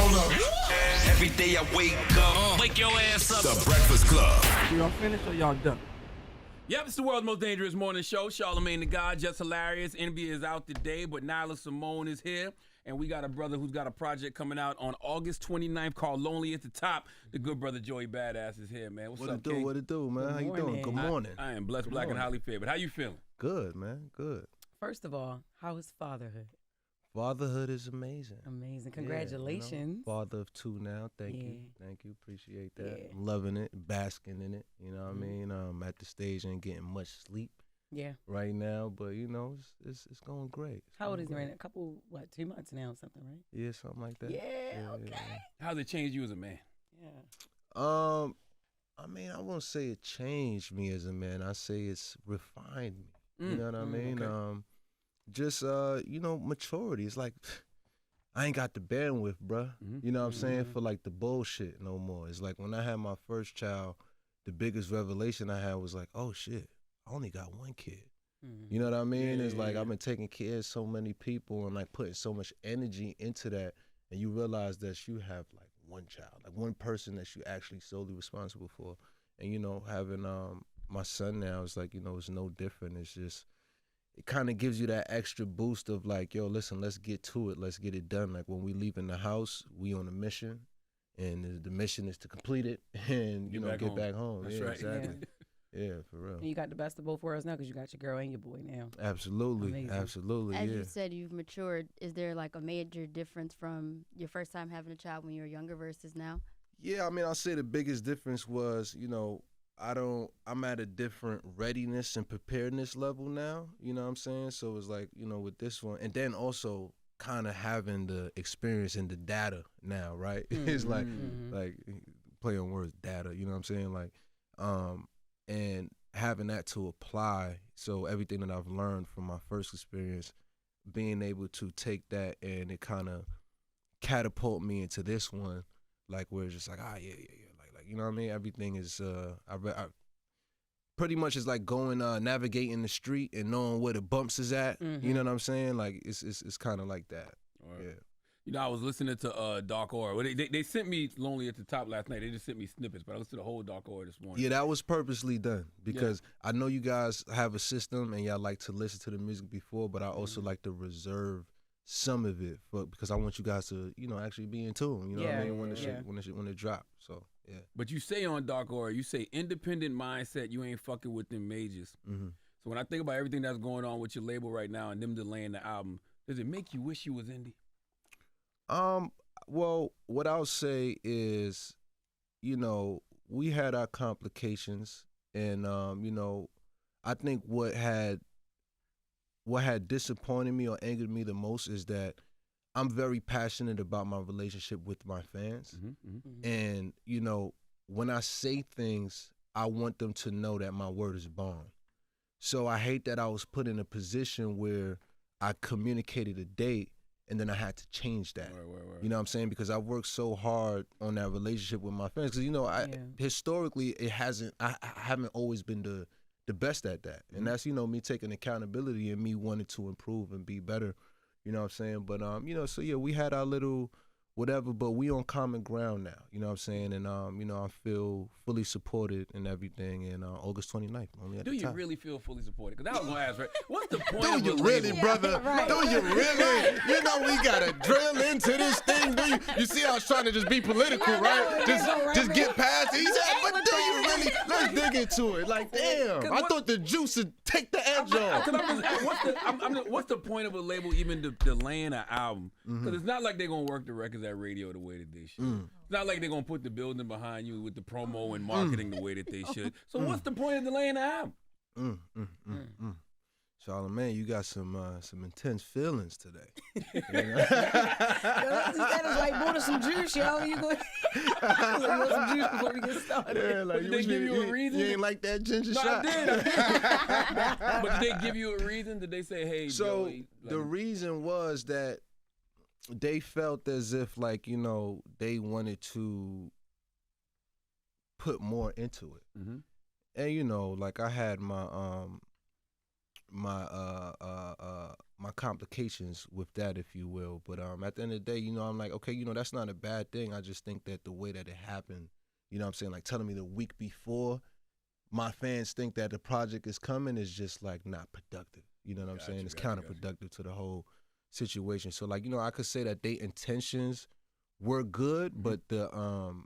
Hold up. Every day I wake up, wake your ass up. The Breakfast Club. Y'all finished or y'all done? Yep, it's the world's most dangerous morning show. Charlamagne the God, Jess Hilarious. NBA is out today, but Nyla Simone is here. And we got a brother who's got a project coming out on August 29th called Lonely at the Top. The good brother Joey Badass is here, man. What's up, King? What it do, man? How you doing? Good morning. I am blessed, black, and highly favored. How you feeling? Good, man. Good. First of all, how is fatherhood? Fatherhood is amazing. Amazing. Congratulations. Yeah, you know, father of 2 now. Thank you. Appreciate that. Yeah. I'm loving it, basking in it. You know what I mean? At the stage, ain't getting much sleep. Yeah. Right now, but you know, it's going great. How old is he right now? A couple, 2 months now or something, right? Yeah, something like that. Yeah, okay. Yeah. How's it changed you as a man? Yeah. I mean, I won't say it changed me as a man. I say it's refined me. You know what I mean? Okay. Just you know, maturity. It's like I ain't got the bandwidth, bruh. You know what I'm saying? For like the bullshit no more. It's like when I had my first child, the biggest revelation I had was like, oh shit, I only got 1 kid. You know what I mean? It's like I've been taking care of so many people and like putting so much energy into that, and you realize that you have like 1 child, like 1 person that you actually solely responsible for. And you know, having my son now, it's like, you know, it's no different. It's just, it kind of gives you that extra boost of like, yo, listen, let's get to it. Let's get it done. Like when we leave in the house, we on a mission, and the mission is to complete it and, you know, get back home. That's yeah, right. Exactly. Yeah, for real. And you got the best of both worlds now because you got your girl and your boy now. Absolutely. Amazing. Absolutely. As yeah. you said, you've matured. Is there like a major difference from your first time having a child when you were younger versus now? Yeah, I mean, I'll say the biggest difference was, you know, I'm at a different readiness and preparedness level now, you know what I'm saying? So it's like, you know, with this one, and then also kind of having the experience and the data now, right? It's like play on words, data, you know what I'm saying? Like, and having that to apply, so everything that I've learned from my first experience, being able to take that and it kind of catapult me into this one, like where it's just like, yeah, like you know what I mean? Everything is, I pretty much is like going, navigating the street and knowing where the bumps is at. You know what I'm saying? Like it's kind of like that. Right. Yeah. You know, I was listening to Dark Aura. Well, they sent me Lonely at the Top last night. They just sent me snippets, but I listened to the whole Dark Aura this morning. Yeah, that was purposely done because I know you guys have a system and y'all like to listen to the music before, but I also like to reserve some of it because I want you guys to, you know, actually be in tune. You know what I mean? When it drop. So yeah. But you say on Dark Aura, you say independent mindset. You ain't fucking with them majors. So when I think about everything that's going on with your label right now and them delaying the album, does it make you wish you was indie? Well, what I'll say is, you know, we had our complications, and you know, I think what had disappointed me or angered me the most is that I'm very passionate about my relationship with my fans, and you know, when I say things, I want them to know that my word is bond. So I hate that I was put in a position where I communicated a date and then I had to change that. Right. You know what I'm saying? Because I worked so hard on that relationship with my fans. Because, you know, historically, I haven't always been the best at that. And that's, you know, me taking accountability and me wanting to improve and be better. You know what I'm saying? But, you know, so, yeah, we had our little whatever, but we on common ground now. You know what I'm saying? And, you know, I feel fully supported and everything. And August 29th, only at the Do you top. really feel fully supported? Because I was going to ask, right? What's the point Do of you a really, label? brother? Right. Do you really? You know we gotta drill into this thing. Do you? You see, I was trying to just be political, right? Just get past it. He said, but do you really? Let's dig into it. Like, damn, I thought the juice would take the edge off. What's the point of a label even delaying an album? Because it's not like they're gonna work the records at radio the way that they should. It's not like they're gonna put the building behind you with the promo and marketing the way that they should. So what's the point of delaying the album? Charlamagne, you got some intense feelings today. That is like, bought us some juice, y'all. You want some juice before we get started? Yeah, like, Did they give you a reason? You ain't like that ginger No, shot. I did. But did they give you a reason? Did they say, hey, So Joey, the reason was that they felt as if, like, you know, they wanted to put more into it. And, you know, like I had my my complications with that, if you will. But at the end of the day, you know, I'm like, okay, you know, that's not a bad thing. I just think that the way that it happened, you know what I'm saying, like telling me the week before my fans think that the project is coming is just like not productive. You know what I'm saying? It's counterproductive to the whole situation. So like, you know, I could say that their intentions were good, but the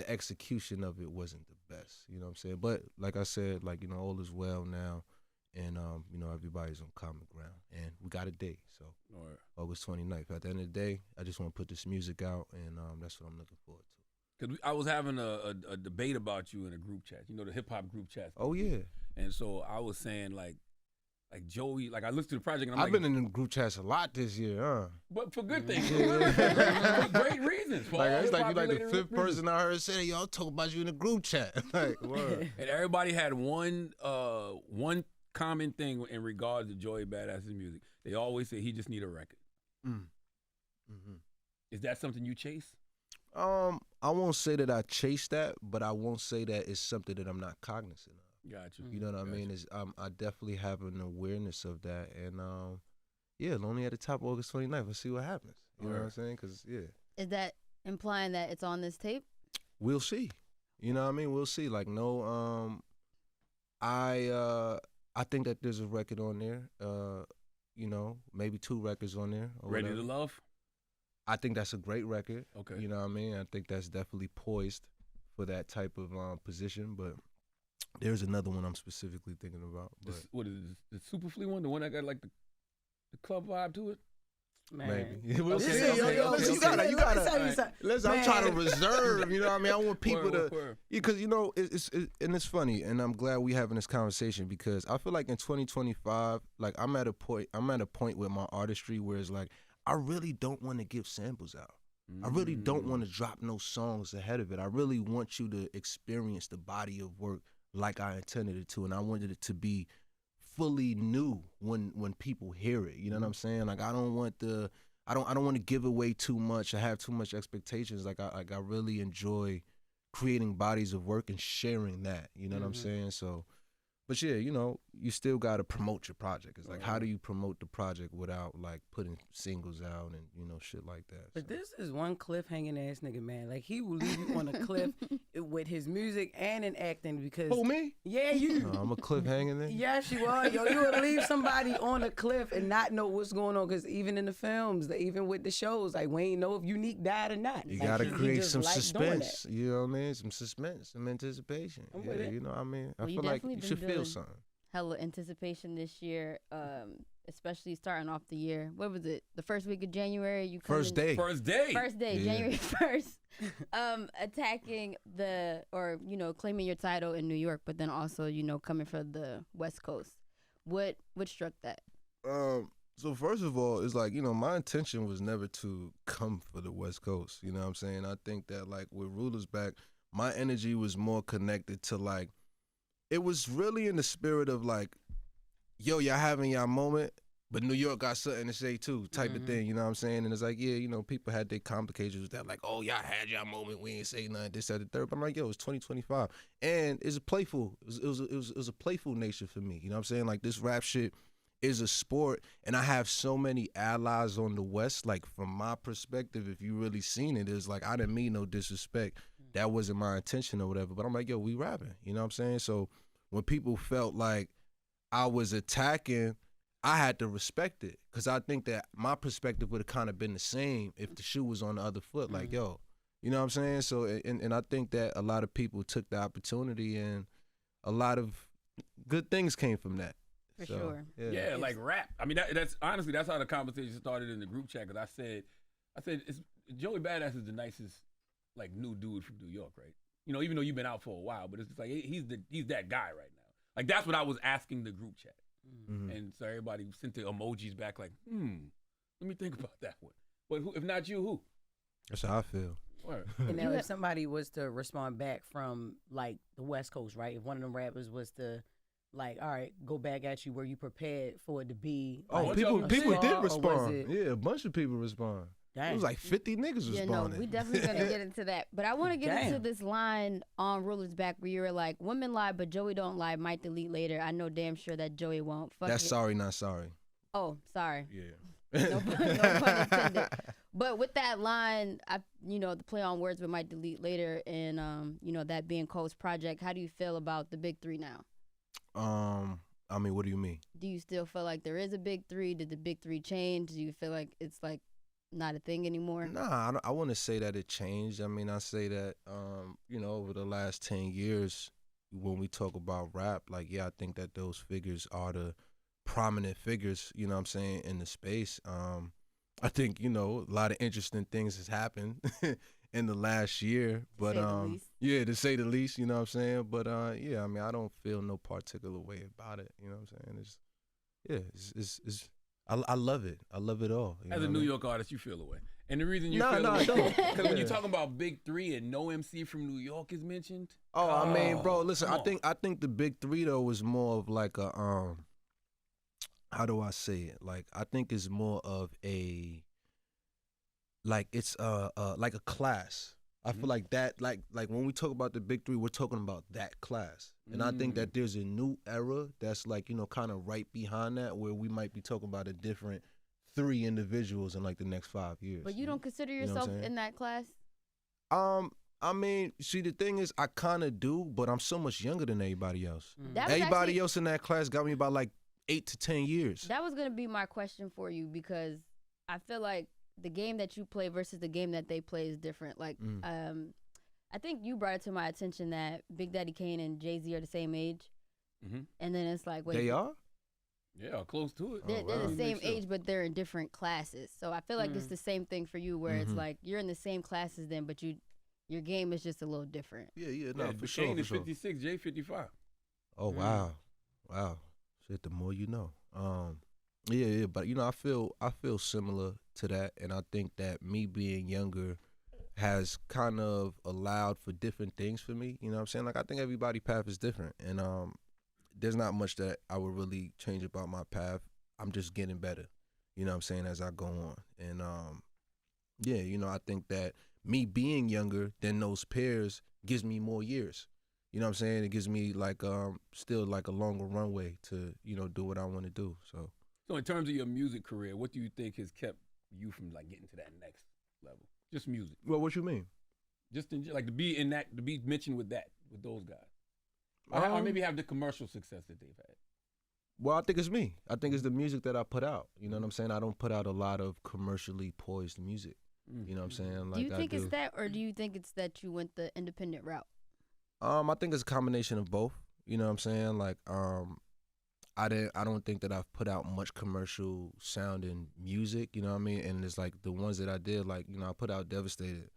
execution of it wasn't the best. You know what I'm saying? But like I said, like, you know, all is well now. And, you know, everybody's on common ground. And we got a date, so August 29th. At the end of the day, I just want to put this music out, and that's what I'm looking forward to. Because I was having a debate about you in a group chat. You know, the hip-hop group chat. Oh, yeah. And so I was saying, like Joey, like I listened to the project, and I've been in the group chats a lot this year, huh? But for good things. For great reasons. For like, all it's like you're like the hip-hop-related fifth person I heard say, y'all talk about you in the group chat. Like, word. And everybody had one common thing in regards to Joey Badass's music. They always say he just need a record. Is that something you chase? I won't say that I chase that, but I won't say that it's something that I'm not cognizant of. Got you. You know what I mean? I definitely have an awareness of that, and yeah, Lonely at the Top, August 29th. Let's see what happens. You know what I'm saying? Because Is that implying that it's on this tape? We'll see. You know what I mean? We'll see. Like, no, I think that there's a record on there. You know, maybe 2 records on there. Ready to Love? I think that's a great record. Okay. You know what I mean? I think that's definitely poised for that type of position, but there's another one I'm specifically thinking about. But What is it, the Superfly one? The one that got like the club vibe to it? Man. maybe. We'll see. Okay. You gotta. Let me tell you Listen, I'm trying to reserve. You know what I mean? I want people Word. to, because you know, it's funny, and I'm glad we having this conversation because I feel like in 2025, like I'm at a point with my artistry where it's like I really don't want to give samples out. I really don't want to drop no songs ahead of it. I really want you to experience the body of work like I intended it to, and I wanted it to be fully new when people hear it. You know what I'm saying? Like I don't want to give away too much. I have too much expectations. Like I really enjoy creating bodies of work and sharing that. You know what I'm saying? So, but yeah, you know, you still got to promote your project. It's like, how do you promote the project without like putting singles out and, you know, shit like that. But this is one cliff-hanging ass nigga, man. Like, he will leave you on a cliff with his music and in acting because... Who, me? Yeah, you. No, I'm a cliff hanging there. Yes, you are. Yo, you would leave somebody on a cliff and not know what's going on because even in the films, even with the shows, like, we ain't know if Unique died or not. You like, got to he create just some like doing suspense. that. You know what I mean? Some suspense, some anticipation. I'm Yeah, with it. you know what I mean? I Well, you feel like definitely you been should feel doing- something. Hella anticipation this year, especially starting off the year. What was it? The first week of January? You come First in- day. First day. First day, Yeah. January 1st. Attacking claiming your title in New York, but then also, coming for the West Coast. What struck that? So first of all, it's like, my intention was never to come for the West Coast. You know what I'm saying? I think that like with Rulers Back, my energy was more connected to like, it was really in the spirit of like, yo, y'all having y'all moment, but New York got something to say too, type of thing, you know what I'm saying? And it's like, yeah, people had their complications with that, like, oh, y'all had y'all moment, we ain't say nothing, this, that, the third. But I'm like, yo, it's 2025. And it's a playful, it was a playful nature for me, you know what I'm saying? Like, this rap shit is a sport, and I have so many allies on the West. Like, from my perspective, if you really seen it, it's like, I didn't mean no disrespect. That wasn't my intention or whatever. But I'm like, yo, we rapping, you know what I'm saying? So when people felt like I was attacking, I had to respect it, because I think that my perspective would have kind of been the same if the shoe was on the other foot. Like, yo, you know what I'm saying? So, and I think that a lot of people took the opportunity, and a lot of good things came from that. For So, sure. Yeah, like rap. I mean, that's honestly, that's how the conversation started in the group chat. Because I said, Joey Badass is the nicest, like, new dude from New York, right? Even though you've been out for a while, but it's just like he's that guy right now. Like, that's what I was asking the group chat, and so everybody sent the emojis back, like, let me think about that one. But who, if not you, who? That's how I feel. Word. And now, if somebody was to respond back from like the West Coast, right? If one of them rappers was to, like, all right, go back at you, were you prepared for it to be? Oh, like, people a did star, or was respond. it- Yeah, a bunch of people respond. It was like 50 niggas was Yeah, spawning. no, we definitely gonna get into that. But I want to get into Damn. this line on Ruler's Back where you were like, "Women lie, but Joey don't lie. Might delete later. I know damn sure that Joey won't." Fuck That's it. sorry, not sorry. Oh, sorry. Yeah. No pun intended. But with that line, the play on words with might delete later, and that being Cole's project. How do you feel about the big three now? I mean, what do you mean? Do you still feel like there is a big three? Did the big three change? Do you feel like it's like not a thing anymore? Nah, I wouldn't say that it changed. I mean, I say that, over the last 10 years, when we talk about rap, like, yeah, I think that those figures are the prominent figures, you know what I'm saying, in the space. I think, a lot of interesting things has happened in the last year, but Say the least. yeah, to say the least, you know what I'm saying. But yeah, I mean, I don't feel no particular way about it, you know what I'm saying. It's I love it. I love it all. You As know a what I New mean? York artist, you feel away. And the reason you Nah, feel nah, I away, don't. because when you're Yeah. talking about big three and no MC from New York is mentioned. Oh, I mean, bro, listen, come I think the big three though was more of like a how do I say it? Like, I think it's more of a, like, it's like a class. I feel like that, like when we talk about the big three, we're talking about that class. And I think that there's a new era that's like, kind of right behind that, where we might be talking about a different three individuals in like the next 5 years. But you don't consider know what I'm yourself saying? in that class? I mean, see, the thing is, I kind of do, but I'm so much younger than everybody else. That was Everybody actually- else in that class got me about like 8 to 10 years. That was gonna be my question for you, because I feel like the game that you play versus the game that they play is different. Like, I think you brought it to my attention that Big Daddy Kane and Jay-Z are the same age, and then it's like, wait, They are? Yeah, close to it. They're wow. the same Sure. age, but they're in different classes. So I feel like it's the same thing for you, where it's like you're in the same classes then, but your game is just a little different. Yeah, no, Yeah, for sure. Kane For is sure. 56, Jay 55. Oh, wow. Shit, the more you know. Yeah, but I feel similar to that, and I think that me being younger has kind of allowed for different things for me. You know what I'm saying? Like, I think everybody's path is different, and there's not much that I would really change about my path. I'm just getting better, you know what I'm saying, as I go on. And yeah, I think that me being younger than those peers gives me more years. You know what I'm saying? It gives me like still like a longer runway to, do what I want to do. So So in terms of your music career, what do you think has kept you from like getting to that next level? Just music. well, what you mean? Just like to be mentioned with those guys. Or maybe have the commercial success that they've had. Well, I think it's me. I think it's the music that I put out. You know what I'm saying? I don't put out a lot of commercially poised music. You know what I'm saying? Like, Do you think I it's that, or do you think it's that you went the independent route? I think it's a combination of both. You know what I'm saying? Like, I don't think that I've put out much commercial sounding music, you know what I mean? And it's like the ones that I did, like, I put out Devastated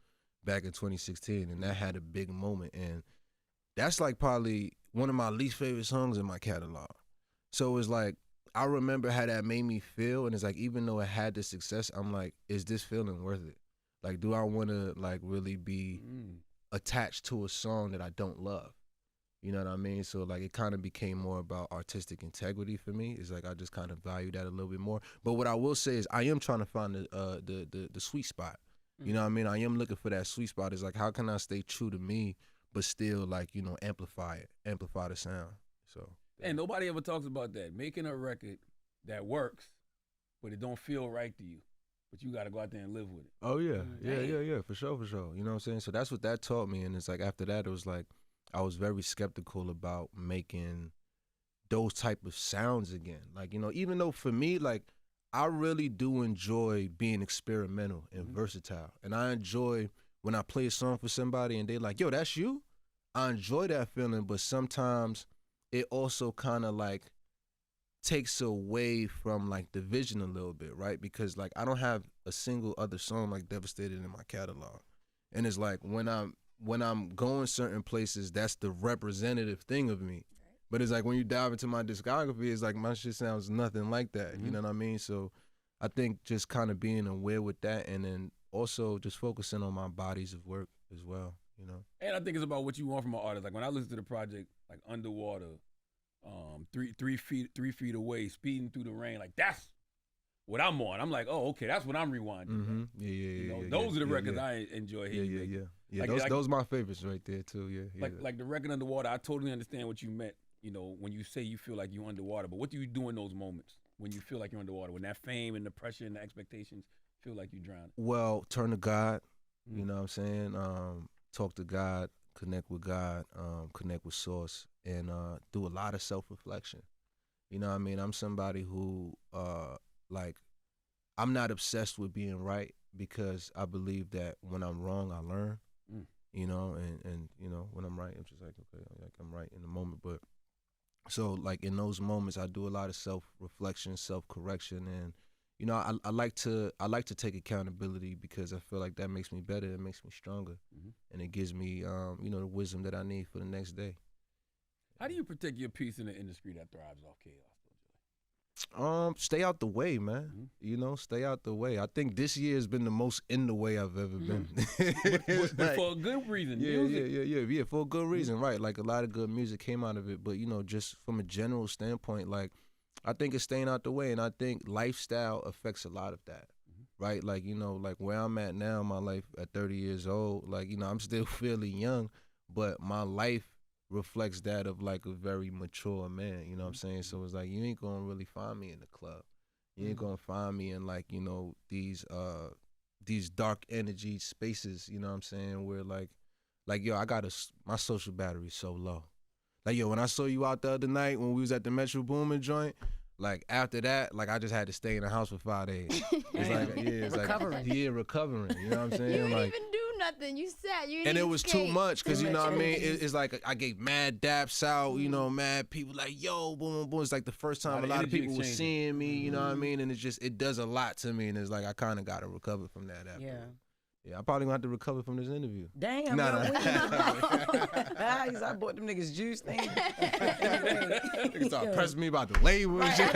back in 2016, and that had a big moment. And that's like probably one of my least favorite songs in my catalog. So it's like, I remember how that made me feel, and it's like, even though it had the success, I'm like, is this feeling worth it? Like, do I want to like really be attached to a song that I don't love? You know what I mean? So like, it kind of became more about artistic integrity for me. It's like, I just kind of value that a little bit more. But what I will say is, I am trying to find the sweet spot. You know what I mean? I am looking for that sweet spot. It's like, how can I stay true to me, but still like, amplify the sound. So. And nobody ever talks about that. Making a record that works, but it don't feel right to you. But you got to go out there and live with it. Oh, yeah. Yeah, for sure. You know what I'm saying? So that's what that taught me. And it's like, after that, it was like, I was very skeptical about making those type of sounds again. Like, even though for me, like, I really do enjoy being experimental and versatile. And I enjoy when I play a song for somebody and they like, yo, that's you? I enjoy that feeling, but sometimes it also kind of like takes away from like the vision a little bit, right? Because like, I don't have a single other song like Devastated in my catalog. And it's like, when I'm going certain places, that's the representative thing of me. But it's like, when you dive into my discography, it's like, my shit sounds nothing like that. You know what I mean? So I think just kind of being aware with that, and then also just focusing on my bodies of work as well, And I think it's about what you want from an artist. Like when I listen to the project, like Underwater, 3 feet away, speeding through the rain, like that's what I'm on. I'm like, oh, okay, that's what I'm rewinding. Mm-hmm. Yeah. Those are the records I enjoy hearing. Yeah, those are my favorites right there too. Yeah. Like the record Underwater. I totally understand what you meant. When you say you feel like you're underwater, but what do you do in those moments when you feel like you're underwater? When that fame and the pressure and the expectations feel like you drown? Well, turn to God. You know what I'm saying? Talk to God, connect with God, connect with Source, and do a lot of self-reflection. You know what I mean? I'm somebody who, I'm not obsessed with being right because I believe that when I'm wrong, I learn. And when I'm right, I'm just like, okay, I'm right in the moment. But so like in those moments, I do a lot of self-reflection, self-correction, and I like to take accountability because I feel like that makes me better, it makes me stronger, and it gives me the wisdom that I need for the next day. How do you protect your peace in an industry that thrives off chaos? Stay out the way, man. Stay out the way. I think this year has been the most in the way I've ever been. But for a good reason. Yeah, for a good reason, right? Like a lot of good music came out of it, but just from a general standpoint, like I think it's staying out the way, and I think lifestyle affects a lot of that, right? Like like where I'm at now in my life at 30 years old, like I'm still fairly young, but my life reflects that of like a very mature man, you know what I'm saying? So it's like you ain't gonna really find me in the club. You ain't gonna find me in like, these dark energy spaces, you know what I'm saying, where like yo, my social battery is so low. Like yo, when I saw you out the other night when we was at the Metro Boomin joint, like after that, like I just had to stay in the house for 5 days. It's recovering. Recovering, you know what I'm saying? You didn't like even do nothing. You sat. You didn't and it even was skate. too much because you know what I mean. It's like I gave mad daps out, mad people like yo, boom, boom, boom. It's like the first time a lot of people were seeing me, you know what I mean, and it does a lot to me, and it's like I kind of got to recover from that after. Yeah, I probably gonna have to recover from this interview. Damn, I bought them niggas juice. Niggas start pressing me about the label and shit.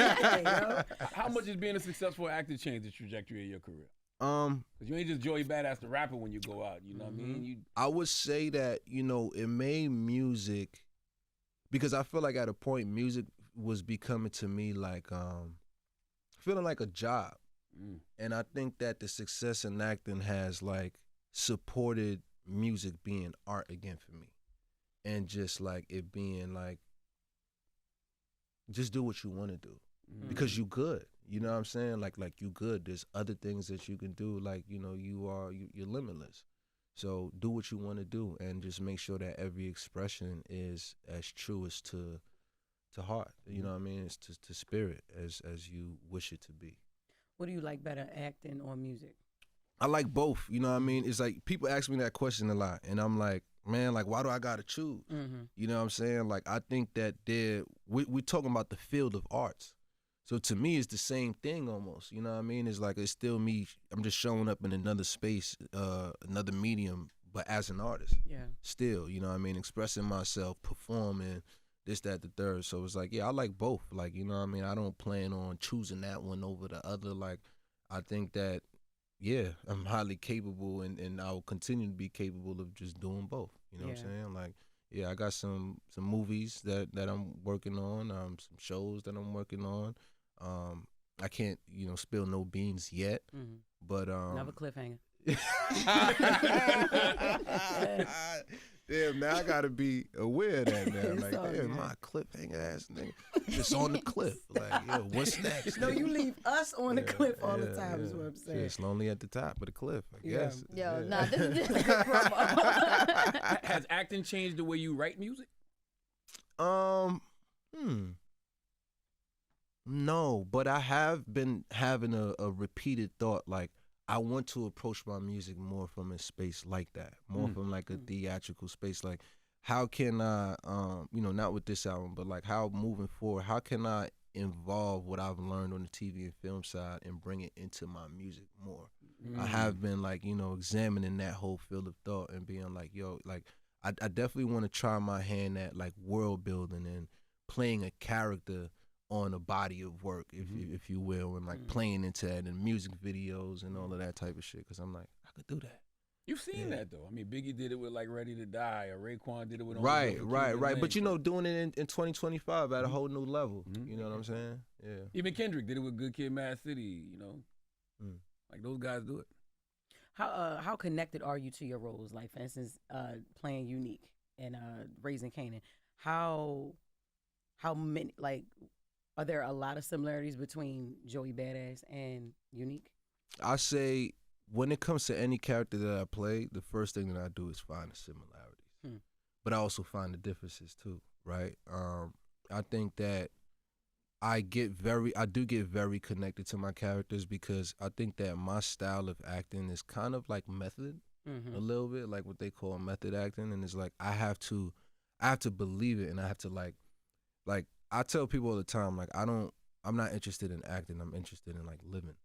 How much has being a successful actor changed the trajectory of your career? Because you ain't just Joey Badass the rapper when you go out, you know what I mean? I would say that, it made music, because I feel like at a point music was becoming to me like, feeling like a job. And I think that the success in acting has like supported music being art again for me. And just like it being like, just do what you want to do because you good. You know what I'm saying? Like you good. There's other things that you can do. Like, you're limitless. So do what you want to do and just make sure that every expression is as true as to heart. You know what I mean? It's to spirit as you wish it to be. What do you like better, acting or music? I like both. You know what I mean? It's like people ask me that question a lot, and I'm like, man, like why do I gotta choose? You know what I'm saying? Like I think that we're talking about the field of arts. So to me, it's the same thing almost. You know what I mean? It's like it's still me. I'm just showing up in another space, another medium, but as an artist. Yeah. Still, you know what I mean? Expressing myself, performing, this, that, the third. So it's like, yeah, I like both. Like, you know what I mean? I don't plan on choosing that one over the other. Like, I think that, yeah, I'm highly capable and I'll continue to be capable of just doing both. You know what I'm saying? Like, yeah, I got some movies that I'm working on, some shows that I'm working on. I can't, spill no beans yet, but another cliffhanger. Damn, now I gotta be aware of that now. Like, damn, my cliffhanger ass nigga just on the cliff. Like, yo, what's next? No, you leave us on the cliff all the time. Is what I'm saying. It's lonely at the top of the cliff, I guess. Nah, this is a good promo. Has acting changed the way you write music? No, but I have been having a repeated thought, like, I want to approach my music more from a space like that, more from like a theatrical space. Like, how can I, not with this album, but like how moving forward, how can I involve what I've learned on the TV and film side and bring it into my music more? I have been like, examining that whole field of thought and being like, yo, like, I definitely want to try my hand at like world building and playing a character on a body of work, if you will, and like playing into that in music videos and all of that type of shit. Because I'm like, I could do that. You've seen that though. I mean, Biggie did it with like Ready to Die, or Raekwon did it with Right. Lane. But doing it in 2025 at a whole new level. You know what I'm saying? Yeah. Even Kendrick did it with Good Kid, Mad City. Like those guys do it. How connected are you to your roles? Like, for instance, playing Unique and Raising Kanan. How many, like, are there a lot of similarities between Joey Badass and Unique? I say when it comes to any character that I play, the first thing that I do is find the similarities. But I also find the differences too, right? I think that I do get very connected to my characters because I think that my style of acting is kind of like method, a little bit like what they call method acting, and it's like I have to believe it, and I have to like I tell people all the time, like I'm not interested in acting, I'm interested in like living.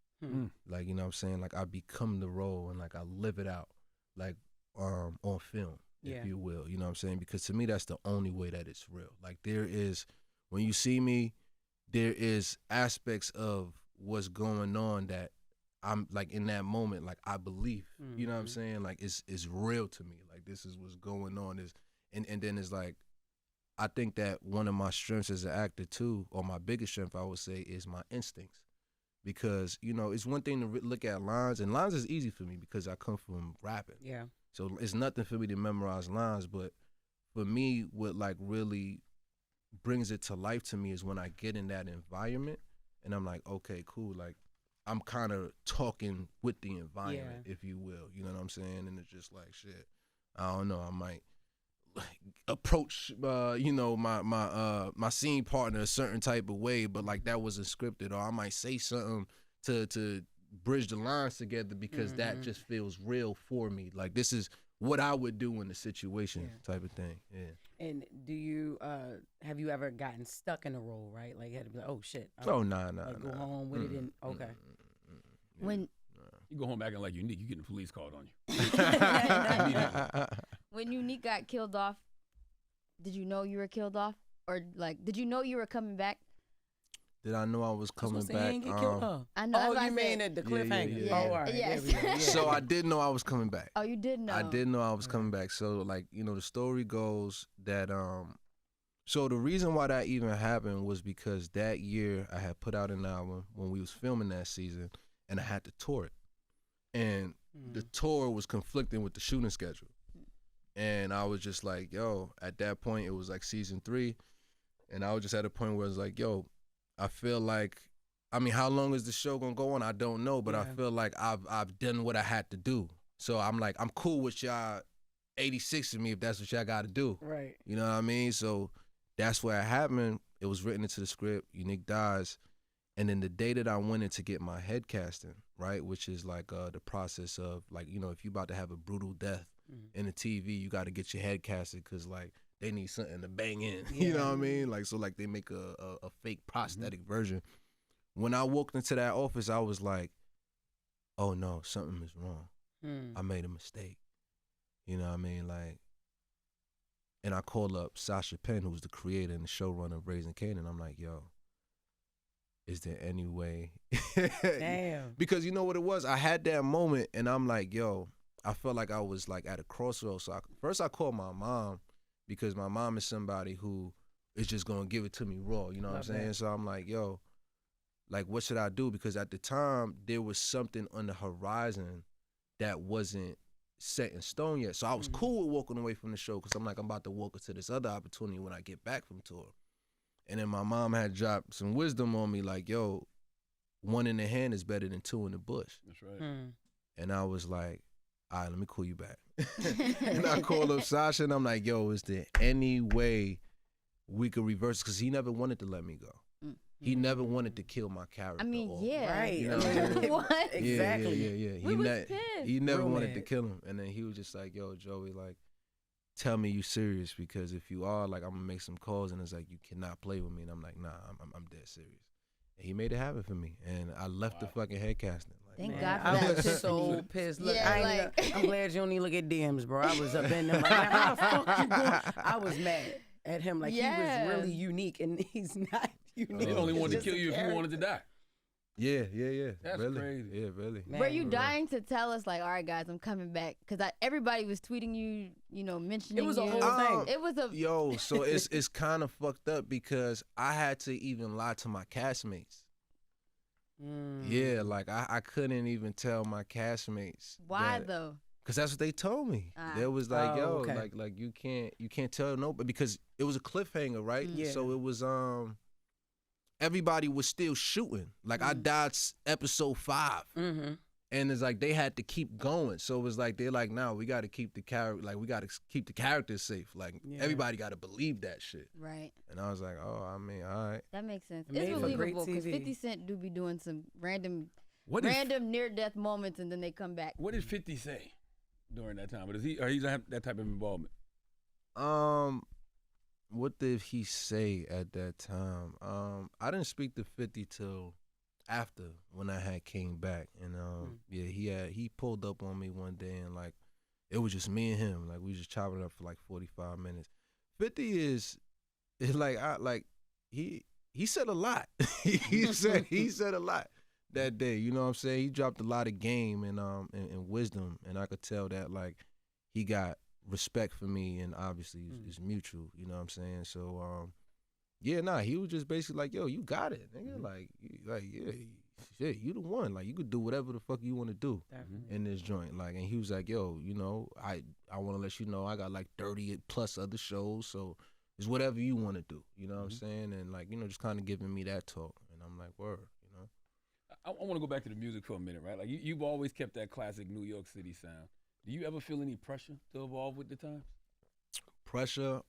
Like, you know what I'm saying? Like I become the role and like I live it out, like on film, if you will. You know what I'm saying? Because to me, that's the only way that it's real. Like when you see me, there is aspects of what's going on that I'm like in that moment, like I believe. You know what I'm saying? Like it's real to me. Like this is what's going on. And then it's like I think that one of my strengths as an actor too, or my biggest strength I would say, is my instincts. Because, it's one thing to look at lines, and lines is easy for me because I come from rapping. Yeah. So it's nothing for me to memorize lines, but for me, what like really brings it to life to me is when I get in that environment and I'm like, okay, cool. Like I'm kind of talking with the environment, if you will. You know what I'm saying? And it's just like, shit, I don't know. I might approach my scene partner a certain type of way, but like that wasn't scripted, or I might say something to bridge the lines together because that just feels real for me. Like this is what I would do in the situation, type of thing. Yeah. And do you have you ever gotten stuck in a role, right? Like you had to be like, oh shit. Nah. Like go home with it and okay. When you go home acting like Unique, you getting the police called on you. When Unique got killed off, did you know you were killed off, or like did you know you were coming back? Did I know I was coming back? I know. Oh, you mean at the cliffhanger? Yeah. Oh, all right. Yes. So I did know I was coming back. Oh, you did know. I did know I was coming back. So like, the story goes that so the reason why that even happened was because that year I had put out an album when we was filming that season, and I had to tour it. And the tour was conflicting with the shooting schedule. And I was just like, yo, at that point, it was like season 3. And I was just at a point where it was like, yo, I feel like, I mean, how long is the show gonna go on? I don't know, but I feel like I've done what I had to do. So I'm like, I'm cool with y'all 86 of me if that's what y'all gotta do. Right. You know what I mean? So that's where it happened. It was written into the script, Unique dies. And then the day that I went in to get my head casting, right, which is like the process of like, if you about to have a brutal death in the TV, you got to get your head casted because like they need something to bang in. You know what I mean? Like, so like they make a fake prosthetic version. When I walked into that office, I was like, oh no, something is wrong. I made a mistake. You know what I mean? Like, and I called up Sasha Penn, who's the creator and the showrunner of Raising Kanan. I'm like, yo, is there any way? Damn. Because you know what it was? I had that moment and I'm like, yo, I felt like I was like at a crossroads. So first I called my mom because my mom is somebody who is just going to give it to me raw. You know what I'm saying? So I'm like, yo, like what should I do? Because at the time there was something on the horizon that wasn't set in stone yet. So I was cool with walking away from the show because I'm like, I'm about to walk into this other opportunity when I get back from tour. And then my mom had dropped some wisdom on me like, yo, 1 in the hand is better than 2 in the bush. That's right. And I was like, all right, let me call you back. And I called up Sasha and I'm like, yo, is there any way we could reverse? Because he never wanted to let me go. He never wanted to kill my character. I mean, off. yeah. Right. You know what I mean? What? Exactly. Yeah. We was pissed. He never Real wanted mad. to kill him. And then he was just like, yo, Joey, like, tell me you serious because if you are, like, I'm going to make some calls. And it's like, you cannot play with me. And I'm like, nah, I'm dead serious. And he made it happen for me. And I left the fucking head casting. Like, Thank Man, God for I that. was so pissed. Look, Yeah, I'm glad you don't even look at DMs, bro. I was up in them like, how the fuck you going? I was mad at him. Like, he was really unique, and he's not unique. They only It's wanted to just kill a you if you character. wanted to die. Yeah. That's really? crazy. Yeah, really. Man. Were you dying to tell us, like, all right, guys, I'm coming back? Because everybody was tweeting you, mentioning It was a you. whole thing. It was a. Yo, so it's kind of fucked up because I had to even lie to my castmates. Yeah, like I couldn't even tell my castmates. Why though? Because that's what they told me. Ah. They was like, Oh, yo, okay. like you can't tell nobody because it was a cliffhanger, right? Yeah. So it was everybody was still shooting. Like I died episode 5. Mm-hmm. And it's like they had to keep going. So it was like they're like, no, we got to keep the character, like we got to keep the characters safe. Like everybody got to believe that shit. Right. And I was like, oh, I mean, all right. That makes sense. Made It's for great believable because TV. 50 Cent do be doing some random What near-death moments, and then they come back. What did 50 say during that time? But he doesn't have that type of involvement? What did he say at that time? I didn't speak to 50 till after when I had came back, and yeah, he pulled up on me one day, and like it was just me and him, like we just chopping it up for like 45 minutes. 50 is like he said a lot. he said a lot that day. You know what I'm saying? He dropped a lot of game and wisdom, and I could tell that like he got respect for me, and obviously it's mutual. You know what I'm saying? So yeah, he was just basically like, yo, you got it, nigga. Like yeah, shit, you the one. Like you could do whatever the fuck you want to do in this joint. Like, and he was like, yo, I want to let you know I got like 30 plus other shows, so it's whatever you want to do. You know what I'm saying? And like, just kind of giving me that talk, and I'm like, word. I want to go back to the music for a minute, right? Like you've always kept that classic New York City sound. Do you ever feel any pressure to evolve with the times? Pressure?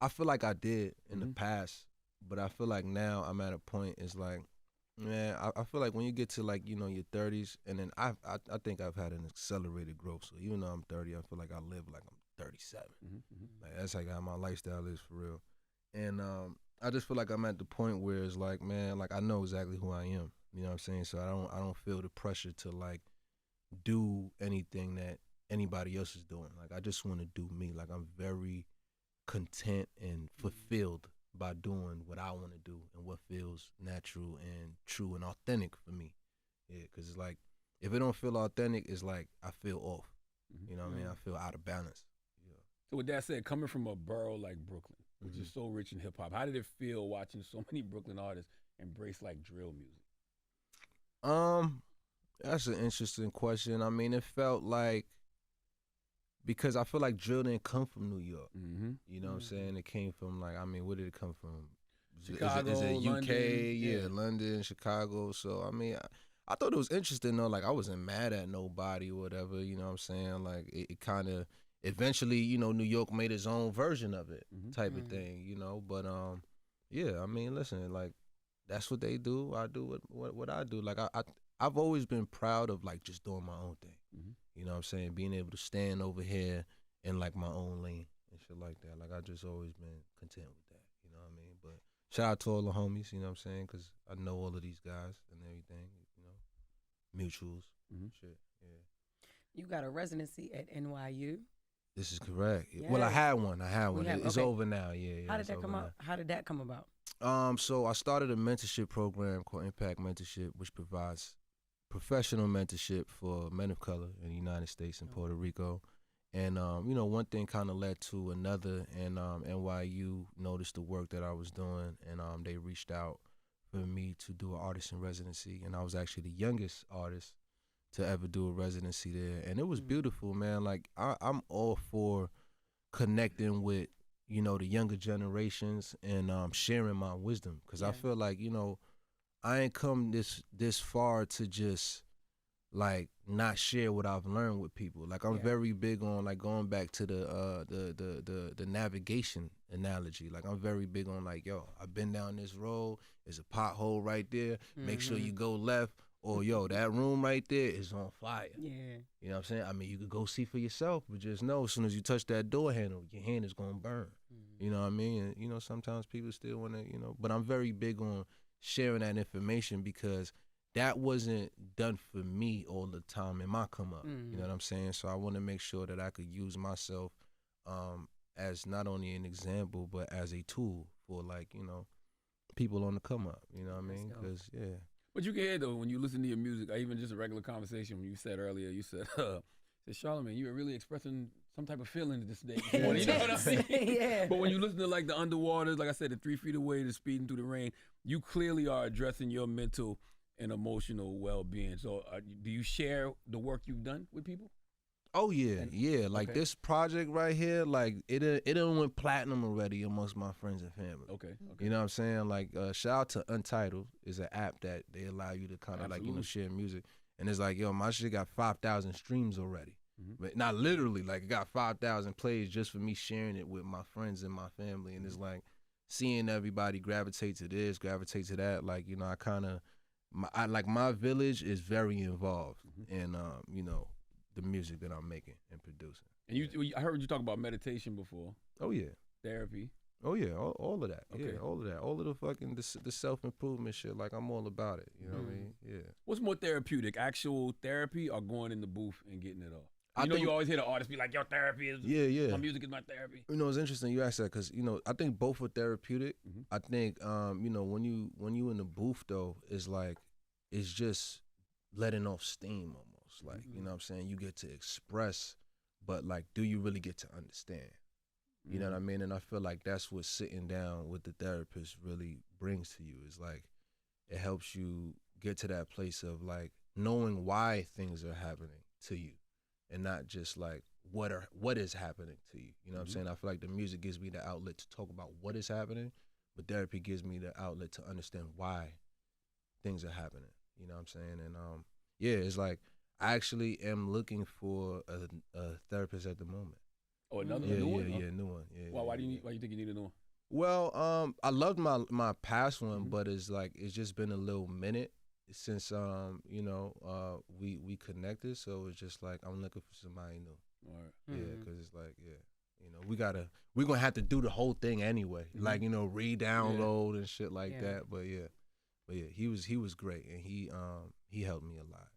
I feel like I did in the past, but I feel like now I'm at a point. It's like, man, I feel like when you get to like your 30s, and then I think I've had an accelerated growth. So even though I'm 30, I feel like I live like I'm 37. Like that's like how my lifestyle is for real. And I just feel like I'm at the point where it's like, man, like I know exactly who I am. You know what I'm saying? So I don't feel the pressure to like do anything that anybody else is doing. Like I just want to do me. Like I'm very content and fulfilled by doing what I want to do and what feels natural and true and authentic for me. Yeah, because it's like if it don't feel authentic, it's like I feel off. You know what I mean? I feel out of balance. Yeah. So with that said, coming from a borough like Brooklyn, which is so rich in hip hop, how did it feel watching so many Brooklyn artists embrace like drill music? That's an interesting question. I mean, it felt like, because I feel like drill didn't come from New York. You know what I'm saying? It came from like, I mean, where did it come from? Chicago, is it UK? London, Yeah, London, Chicago. So, I mean, I thought it was interesting though. Like, I wasn't mad at nobody or whatever. You know what I'm saying? Like, it kind of, eventually, New York made its own version of it type of thing, But, yeah, I mean, listen, like, that's what they do. I do what I do. Like, I've always been proud of like just doing my own thing. You know what I'm saying? Being able to stand over here in like my own lane and shit like that. Like I just always been content with that. You know what I mean? But shout out to all the homies, you know what I'm saying? Because I know all of these guys and everything, mutuals, shit, yeah. You got a residency at NYU. This is correct. Yeah. Well, I had one. It's okay. over now. Yeah. How did that come out? How did that come about? So I started a mentorship program called Impact Mentorship, which provides professional mentorship for men of color in the United States and Puerto Rico. And, one thing kind of led to another, and NYU noticed the work that I was doing, and they reached out for me to do an artist in residency, and I was actually the youngest artist to ever do a residency there. And it was beautiful, man. Like, I'm all for connecting with, the younger generations and sharing my wisdom, because I feel like, I ain't come this far to just like not share what I've learned with people. Like I'm very big on like going back to the navigation analogy. Like I'm very big on like, yo, I've been down this road. There's a pothole right there. Make sure you go left. Or yo, that room right there is on fire. Yeah. You know what I'm saying? I mean, you could go see for yourself, but just know as soon as you touch that door handle, your hand is gonna burn. You know what I mean? And sometimes people still wanna, but I'm very big on sharing that information because that wasn't done for me all the time in my come up. You know what I'm saying? So I want to make sure that I could use myself as not only an example but as a tool for like, people on the come up. You know what I Let's mean? go. Because yeah. But you can hear though when you listen to your music, or even just a regular conversation. When you said earlier, you said, Charlamagne, you were really expressing some type of feeling this day. You know what I mean? Yeah. But when you listen to like the Underwaters, like I said, the 3 Feet Away, the Speeding Through the Rain, you clearly are addressing your mental and emotional well-being. So do you share the work you've done with people? Oh yeah, yeah. Like okay. this project right here, like it done went platinum already amongst my friends and family. Okay. You know what I'm saying? Like shout out to Untitled is an app that they allow you to kind of like, you know, share music. And it's like, yo, my shit got 5,000 streams already. But not literally, like it got 5,000 plays just for me sharing it with my friends and my family. And it's like seeing everybody gravitate to this, gravitate to that. Like, you know, I kind of, my village is very involved in, you know, the music that I'm making and producing. And I heard you talk about meditation before. Oh yeah. Therapy. Oh yeah, all of that. Okay. Yeah, all of that. All of the fucking the self-improvement shit. Like I'm all about it. You know what I mean? Yeah. What's more therapeutic, actual therapy or going in the booth and getting it off? I You know, think- you always hear the artist be like, "Your therapy is Yeah. my music is my therapy." You know, it's interesting you ask that because, you know, I think both are therapeutic. I think, you know, when you in the booth though, it's like it's just letting off steam almost. Like, you know what I'm saying? You get to express, but like, do you really get to understand? You know what I mean? And I feel like that's what sitting down with the therapist really brings to you. Is like it helps you get to that place of like knowing why things are happening to you, and not just like what is happening to you. You know what I'm saying? I feel like the music gives me the outlet to talk about what is happening, but therapy gives me the outlet to understand why things are happening. You know what I'm saying? And yeah, it's like I actually am looking for a therapist at the moment. Oh, another Yeah, new one? new one. Yeah. Why do you think you need a new one? Well, I loved my past one, but it's like it's just been a little minute since you know, we connected, so it's just like I'm looking for somebody new. All right. Yeah, because it's like, yeah, you know, we're gonna have to do the whole thing anyway, like, you know, re-download and shit like that. But yeah, he was great, and he helped me a lot.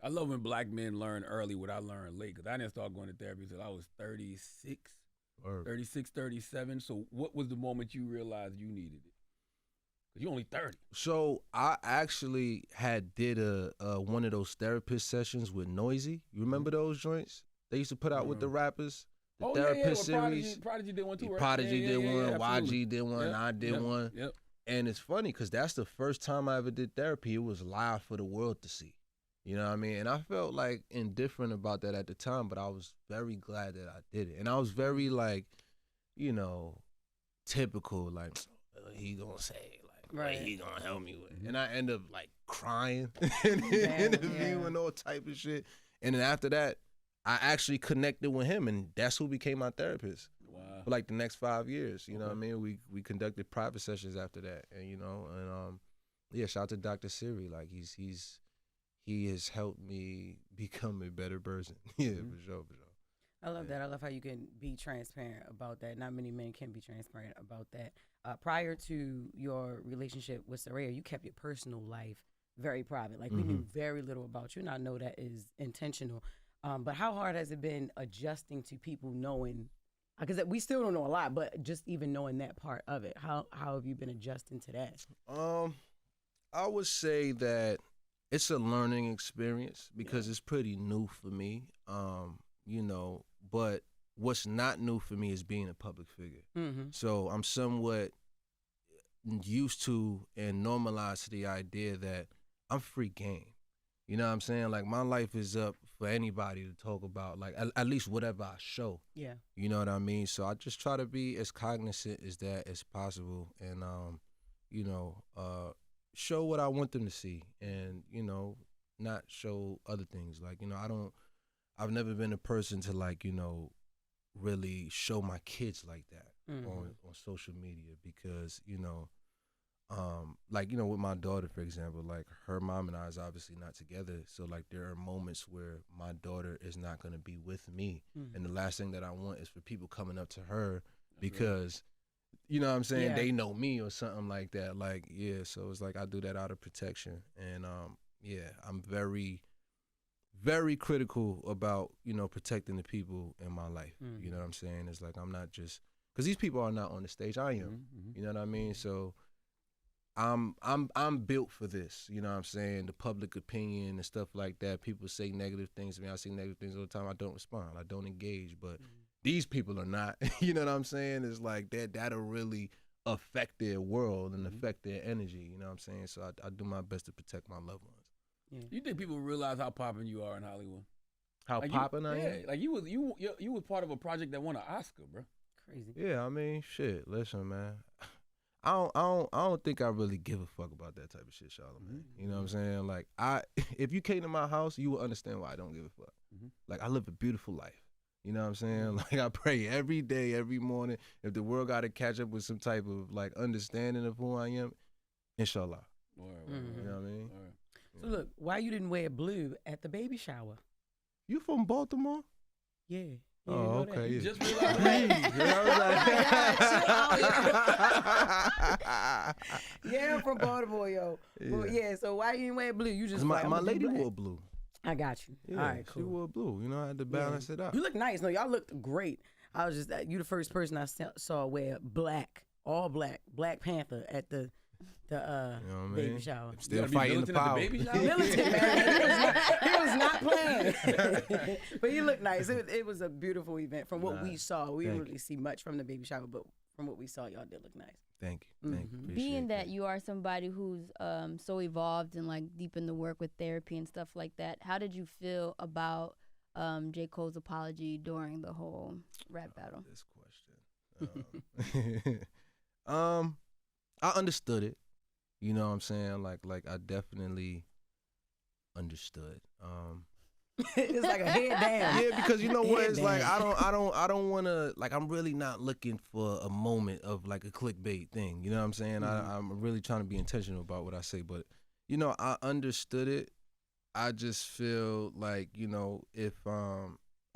I love when black men learn early what I learned late, because I didn't start going to therapy until I was 36, 37. So what was the moment you realized you needed it? Because you're only 30. So I actually did a one of those therapist sessions with Noisy. You remember those joints they used to put out with the rappers? The therapist series. Prodigy did one too, right? Prodigy did one, absolutely. YG did one, I did one. Yep. And it's funny because that's the first time I ever did therapy. It was live for the world to see. You know what I mean? And I felt like indifferent about that at the time, but I was very glad that I did it. And I was very like, you know, typical, like, he gonna say, like, what he gonna help me with? And I end up like crying in the interview and all type of shit. And then after that, I actually connected with him, and that's who became my therapist. Wow. For like the next 5 years. You know what I mean? We conducted private sessions after that. And you know, and yeah, shout out to Dr. Siri. Like he has helped me become a better person. Yeah, for sure. I love that. I love how you can be transparent about that. Not many men can be transparent about that. Prior to your relationship with Soraya, you kept your personal life very private. Like, we knew very little about you, and I know that is intentional. But how hard has it been adjusting to people knowing, because we still don't know a lot, but just even knowing that part of it, how have you been adjusting to that? I would say that it's a learning experience because it's pretty new for me, you know, but what's not new for me is being a public figure. So I'm somewhat used to and normalized to the idea that I'm free game. You know what I'm saying? Like, my life is up for anybody to talk about, like, at least whatever I show. Yeah. You know what I mean? So I just try to be as cognizant as that as possible, and, you know, show what I want them to see, and, you know, not show other things. Like, you know, I've never been a person to, like, you know, really show my kids like that on social media, because, you know, like, you know, with my daughter, for example, like, her mom and I is obviously not together. So, like, there are moments where my daughter is not going to be with me. And the last thing that I want is for people coming up to her because, you know what I'm saying, they know me or something like that. Like, yeah, so it's like I do that out of protection. And, yeah, I'm very, very critical about, you know, protecting the people in my life. You know what I'm saying? It's like I'm not just, because these people are not on the stage. I am. You know what I mean? So I'm built for this. You know what I'm saying? The public opinion and stuff like that. People say negative things to me. I say negative things all the time. I don't respond. I don't engage. But these people are not. You know what I'm saying? It's like that'll really affect their world and affect their energy. You know what I'm saying? So I do my best to protect my loved ones. Yeah. You think people realize how poppin' you are in Hollywood? How like poppin' I am? Yeah, like you was part of a project that won an Oscar, bro. Crazy. Yeah, I mean, shit. Listen, man. I don't think I really give a fuck about that type of shit, Charlamagne. You know what I'm saying? Like if you came to my house, you would understand why I don't give a fuck. Like I live a beautiful life. You know what I'm saying? Like I pray every day, every morning. If the world got to catch up with some type of like understanding of who I am, inshallah. You know what I mean? So look, why you didn't wear blue at the baby shower? You from Baltimore? Yeah. Oh, okay. You Yeah. just realized Yeah, I'm from Baltimore, yo. Well, yeah, so why you didn't wear blue? You just my lady wore blue. I got you. Yeah, all right, cool. She wore blue. You know, I had to balance it out. You look nice. No, y'all looked great. I was just you the first person I saw wear black, all black, Black Panther at the You know what I mean? baby shower. Still fighting the power. Baby shower? Militant, man. He was not playing. But he looked nice. It was a beautiful event. From what we saw, we didn't really see much from the baby shower, but from what we saw, y'all did look nice. Thank you. Thank you. Appreciate Being that you are somebody who's so evolved and like deep in the work with therapy and stuff like that, how did you feel about J. Cole's apology during the whole rap battle? This question. I understood it. You know what I'm saying? Like I definitely understood. It's like a head down. Yeah, because you know what? Head It's like down. I don't want to, like, I'm really not looking for a moment of like a clickbait thing. You know what I'm saying? I'm really trying to be intentional about what I say, but you know, I understood it. I just feel like, you know, if I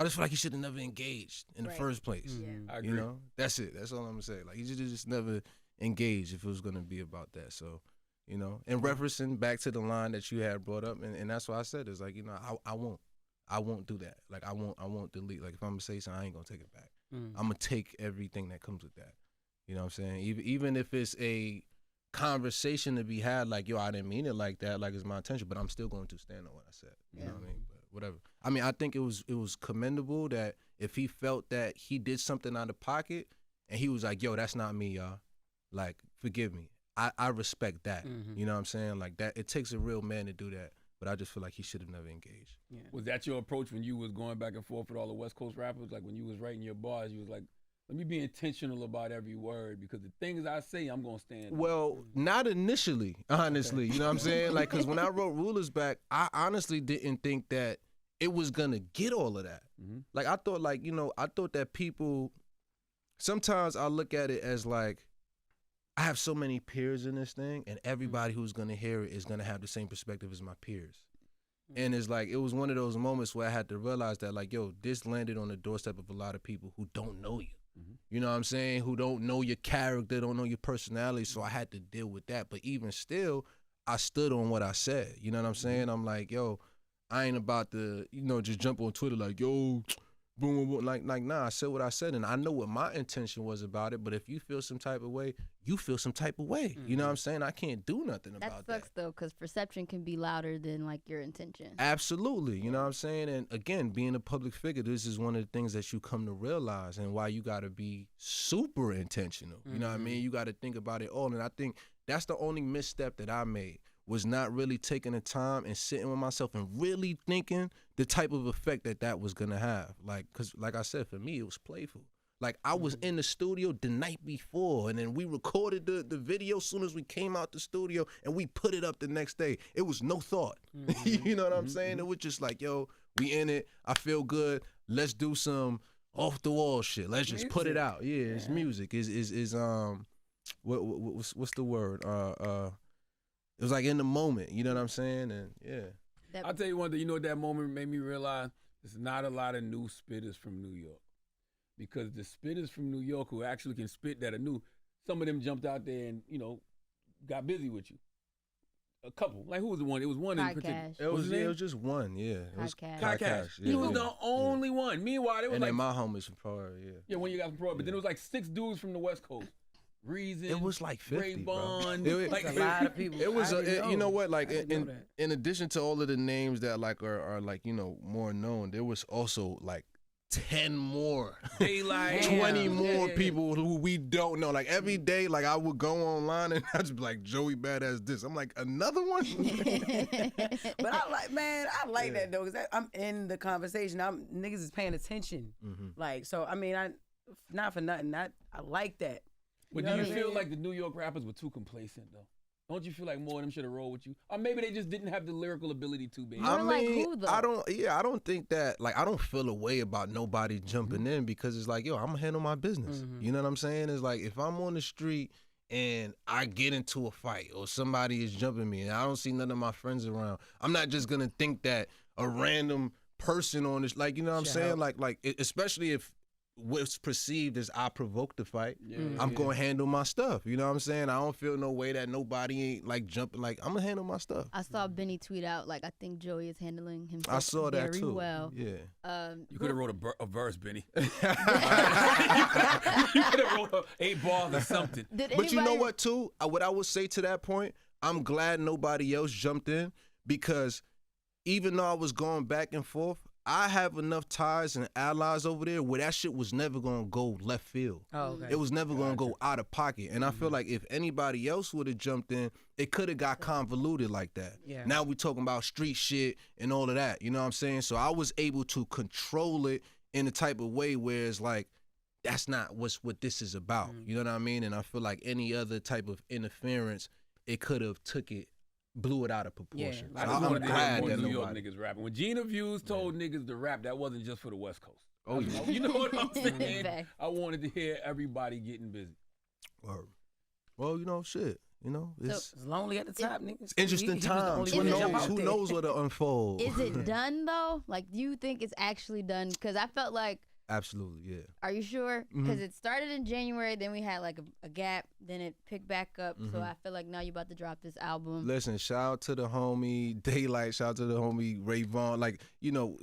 just feel like he should have never engaged in the first place. Yeah. I agree. You know, that's it. That's all I'm gonna say. Like he should have just never engaged if it was gonna be about that. So, you know, and referencing back to the line that you had brought up, and that's why I said it's like, you know, I won't do that. Like I won't delete. Like if I'm gonna say something, I ain't gonna take it back. I'm gonna take everything that comes with that. You know what I'm saying? Even if it's a conversation to be had, like, yo, I didn't mean it like that, like it's my intention, but I'm still going to stand on what I said. You know what I mean? But whatever. I mean, I think it was commendable that if he felt that he did something out of pocket and he was like, yo, that's not me, y'all. Like, forgive me. I respect that. You know what I'm saying? Like that, it takes a real man to do that. But I just feel like he should have never engaged. Yeah. Was that your approach when you was going back and forth with all the West Coast rappers? Like when you was writing your bars, you was like, let me be intentional about every word because the things I say, I'm going to stand on. Well, not initially, honestly. You know what I'm saying? Like, because when I wrote Rulers Back, I honestly didn't think that it was going to get all of that. Like, I thought, like, you know, I thought that people, sometimes I look at it as like, I have so many peers in this thing, and everybody who's going to hear it is going to have the same perspective as my peers. And it's like, it was one of those moments where I had to realize that, like, yo, this landed on the doorstep of a lot of people who don't know you. You know what I'm saying? Who don't know your character, don't know your personality. So I had to deal with that. But even still, I stood on what I said. You know what I'm saying? I'm like, yo, I ain't about to, you know, just jump on Twitter like, yo, boom, boom, boom. Like, nah, I said what I said. And I know what my intention was about it. But if you feel some type of way, you feel some type of way. You know what I'm saying? I can't do nothing about that. That sucks though, because perception can be louder than like your intention. Absolutely. You know what I'm saying? And again, being a public figure, this is one of the things that you come to realize and why you got to be super intentional. You know what I mean? You got to think about it all. And I think that's the only misstep that I made, was not really taking the time and sitting with myself and really thinking the type of effect that was going to have. Like, because like I said, for me, it was playful. Like, I was in the studio the night before, and then we recorded the video as soon as we came out the studio, and we put it up the next day. It was no thought. You know what I'm saying? It was just like, yo, we in it. I feel good. Let's do some off-the-wall shit. Let's just put it out. Yeah, it's music. What's the word? It was like in the moment. You know what I'm saying? And, yeah. I'll tell you one thing. You know what that moment made me realize? There's not a lot of new spitters from New York. Because the spitters from New York who actually can spit that are new, some of them jumped out there and, you know, got busy with you. A couple. Like, who was the one? It was one in particular. It was just one, yeah. It was Kai Cash. Yeah, He was the only one. Meanwhile, it was and like... then my homies from Florida, Yeah, when you got from Florida. But then it was like 6 dudes from the West Coast Reason. It was like 50, bro. Rayvon. It's a lot of people. It was, I didn't you know what? Like, I didn't know that. in addition to all of the names that like are like more known, there was also like 10 more, Daylight. 20 more Yeah. people who we don't know. Like every day, like I would go online and I'd just be like, Joey Badass this. I'm like, another one? But I like that though, because I'm in the conversation. Niggas is paying attention. Like, so I mean, not for nothing. I like that. But know do you what I feel mean? like the New York rappers were too complacent though? Don't you feel like more of them should have rolled with you? Or maybe they just didn't have the lyrical ability to, baby. More like who, though? I don't think that, like, I don't feel a way about nobody jumping in because it's like, yo, I'm gonna handle my business. You know what I'm saying? It's like, if I'm on the street and I get into a fight or somebody is jumping me and I don't see none of my friends around, I'm not just gonna think that a random person on this, like, you know what I'm saying? Like, especially if what's perceived as I provoked the fight, I'm gonna handle my stuff. You know what I'm saying? I don't feel no way that nobody ain't like jumping. Like, I'm gonna handle my stuff. I saw Benny tweet out, like, I think Joey is handling himself I saw that very too. well. Yeah. You could have wrote a verse, Benny. You could have wrote 8 bars or something. But you know what, too? What I would say to that point, I'm glad nobody else jumped in because even though I was going back and forth, I have enough ties and allies over there where that shit was never going to go left field. Oh, okay. It was never going to go out of pocket. And I feel like if anybody else would have jumped in, it could have got convoluted like that. Yeah. Now we talking about street shit and all of that. You know what I'm saying? So I was able to control it in a type of way where it's like, that's not what this is about. You know what I mean? And I feel like any other type of interference, it could have blew it out of proportion. Yeah. I So just I'm wanted to hear glad more that New York nobody. niggas rapping. When Gina Views told niggas to rap, that wasn't just for the West Coast. Oh, yeah. You know what I'm saying? Fact. I wanted to hear everybody getting busy. Word. Well, you know, shit. You know, it's It's lonely at the top, niggas. interesting He was the times. only Who one to jump knows? out Who there. knows what'll unfold? Is it done, though? Like, do you think it's actually done? Because I felt like, Absolutely, yeah. are you sure? Because it started in January, then we had like a gap, then it picked back up. So I feel like now you're about to drop this album. Listen, shout out to the homie Daylight. Shout out to the homie Rayvon. Like, you know,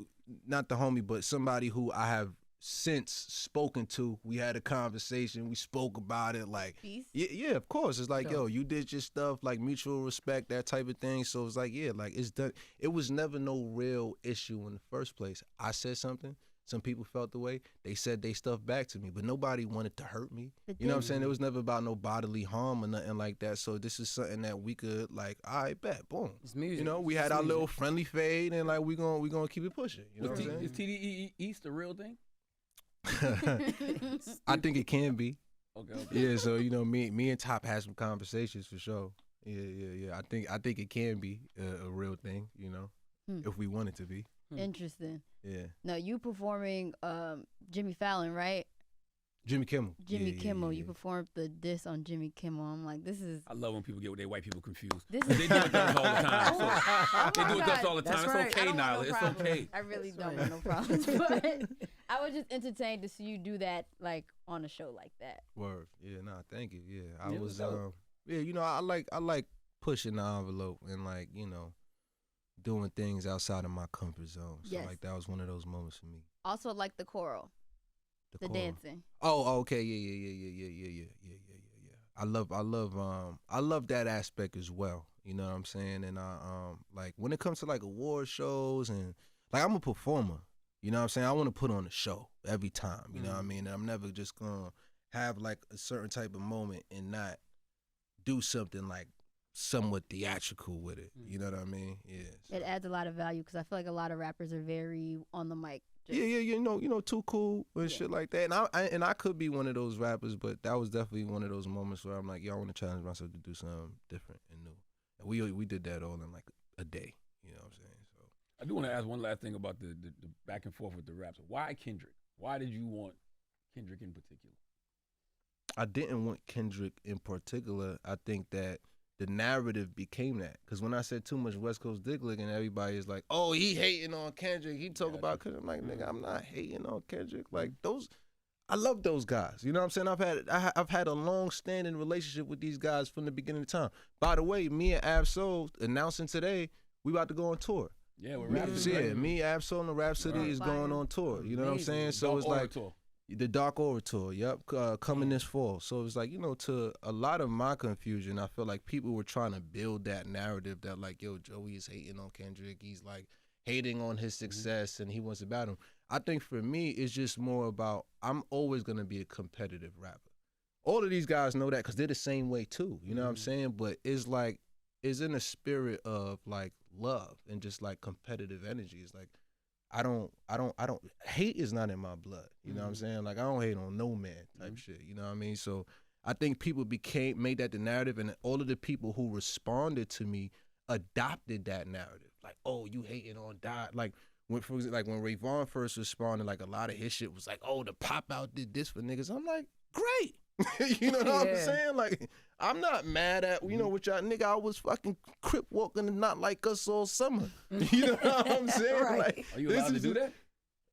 not the homie, but somebody who I have since spoken to. We had a conversation. We spoke about it. Like, Peace. yeah, of course. It's like, yo, you did your stuff, like mutual respect, that type of thing. So it's like, yeah, like it's done. It was never no real issue in the first place. I said something. Some people felt the way. They said they stuff back to me, but nobody wanted to hurt me. You know what I'm saying? It was never about no bodily harm or nothing like that. So this is something that we could, like, all right, bet, boom. It's music. You know, we had It's our music. little friendly fade, and like we gonna keep it pushing. You know what I'm Is saying? TDE East a real thing? I think it can be. Okay. Yeah. So you know, me and Top had some conversations for sure. Yeah. I think it can be a real thing. You know, if we want it to be. Interesting. Yeah. No, you performing Jimmy Fallon, right? Jimmy Kimmel. Jimmy Yeah, Kimmel. yeah. You performed the diss on Jimmy Kimmel. I'm like, this is. I love when people get with their white people confused. This They is. do it to us all the time. So Oh they my do it to us God. all the time. That's It's right. okay, I don't want Nyla. no It's problems. okay. I really That's don't right. want no problems. But I was just entertained to see you do that, like on a show like that. Word. Yeah. Nah. Thank you. Yeah. I It was. was dope. Yeah. You know, I like pushing the envelope and like doing things outside of my comfort zone. So Yes. like that was one of those moments for me. Also, like the choral, the choral. dancing. Oh, okay, yeah. I love that aspect as well. You know what I'm saying? And like when it comes to like award shows and like I'm a performer. You know what I'm saying? I want to put on a show every time. You know what I mean? And I'm never just gonna have like a certain type of moment and not do something like somewhat theatrical with it. You know what I mean? Yeah. So. It adds a lot of value because I feel like a lot of rappers are very on the mic. Just, Yeah, you know, too cool and shit like that. And I could be one of those rappers, but that was definitely one of those moments where I'm like, yo, I want to challenge myself to do something different and new. And we did that all in like a day. You know what I'm saying? So I do want to ask one last thing about the back and forth with the raps. Why Kendrick? Why did you want Kendrick in particular? I didn't want Kendrick in particular. I think that the narrative became that. Because when I said too much West Coast dick licking, everybody is like, oh, he hating on Kendrick. He talk about Kendrick. I'm like, nigga, I'm not hating on Kendrick. Like I love those guys. You know what I'm saying? I've had a long-standing relationship with these guys from the beginning of time. By the way, me and Ab-Soul announcing today, we about to go on tour. Yeah, we're rapping. Yeah, me, Ab-Soul, and the Rhapsody is going on tour. You know what I'm saying? So it's like, tour. The Dark Orator, yep, coming this fall. So it's like, to a lot of my confusion, I feel like people were trying to build that narrative that like, yo, Joey is hating on Kendrick. He's like hating on his success and he wants to battle him. I think for me, it's just more about I'm always going to be a competitive rapper. All of these guys know that because they're the same way too. You know what I'm saying? But it's like, it's in a spirit of like love and just like competitive energy. It's like, I don't hate is not in my blood. You know what I'm saying? Like I don't hate on no man type shit. You know what I mean? So I think people made that the narrative, and all of the people who responded to me adopted that narrative. Like, oh, you hating on Dot. Like when Ray Vaughn first responded, like a lot of his shit was like, oh, the Pop Out did this for niggas. I'm like, great. You know what I'm saying? Like, I'm not mad at, what y'all nigga, I was fucking crip walking and not like us all summer. You know what I'm saying? Right. Like, Are you allowed to do that?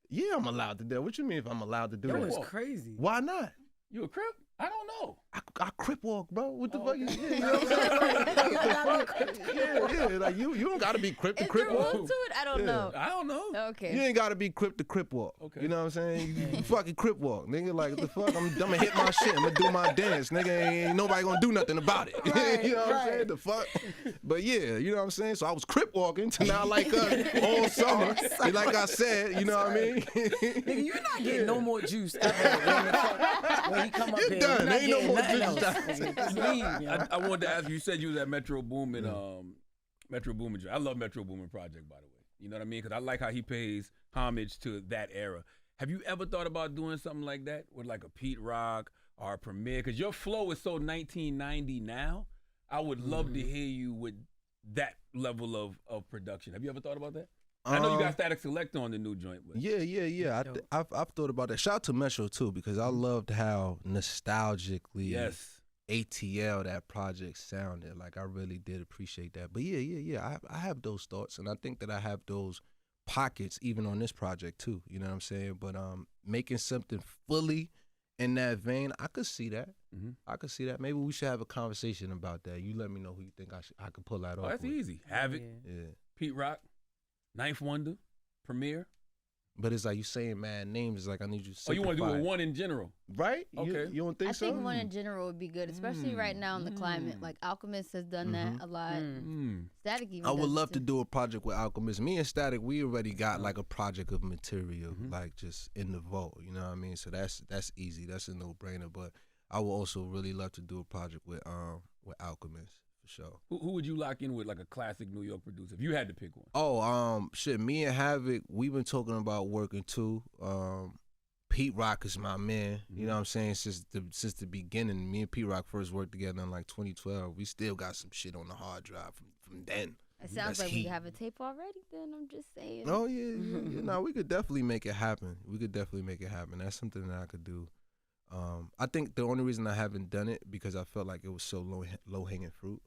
Yeah, I'm allowed to do that. What you mean if I'm allowed to do That that? was crazy. Why not? You a crip? I don't know. I crip walk, bro. What the fuck? Okay. You know what I'm saying? Yeah. Like you don't gotta be crip to Is crip there walk. rules to it? I don't know. I don't know. Okay. You ain't gotta be crip to crip walk. Okay. You know what I'm saying? You fucking crip walk, nigga. Like what the fuck? I'm gonna hit my shit. I'm gonna do my dance, nigga. Ain't nobody gonna do nothing about it. Right, You know what I'm right. saying? The fuck. But yeah, you know what I'm saying. So I was crip walking to now like all summer. And like I said, you know what I mean? Nigga, you're not getting no more juice ever. When he come up You're here, done. you're not Ain't no getting more nothing juice. else. Nigga, just leave, you know? I wanted to ask you said you was at Metro Boomin. Metro Boomin. I love Metro Boomin project, by the way. You know what I mean? Because I like how he pays homage to that era. Have you ever thought about doing something like that with like a Pete Rock or a Premier? Because your flow is so 1990 now. I would love to hear you with that level of production. Have you ever thought about that? I know you got Static Select on the new joint. But. Yeah. I've thought about that. Shout out to Metro too, because I loved how nostalgically ATL that project sounded. Like I really did appreciate that. But yeah. I have those thoughts, and I think that I have those pockets even on this project too. You know what I'm saying? But making something fully in that vein, I could see that. I could see that. Maybe we should have a conversation about that. You let me know who you think I could pull that off. Oh, that's with. easy. Havoc, Pete Rock, Ninth Wonder, Premier. But it's like you saying mad names. It's like I need you to Oh, you want to do simplify a it. one in general? Right? Okay. You don't think I so? think one in general would be good, especially right now in the climate. Like Alchemist has done that a lot. Static even. I would does it love to too. do a project with Alchemist. Me and Static, we already got like a project of material, like just in the vault. You know what I mean? So that's easy. That's a no brainer. But I would also really love to do a project with Alchemist for sure. Who would you lock in with, like a classic New York producer, if you had to pick one? Oh, shit. Me and Havoc, we've been talking about working too. Pete Rock is my man. You know what I'm saying? Since the beginning, me and Pete Rock first worked together in like 2012. We still got some shit on the hard drive from then. It sounds That's like heat. we have a tape already. Then I'm just saying. Oh yeah. No, we could definitely make it happen. That's something that I could do. I think the only reason I haven't done it because I felt like it was so low hanging fruit.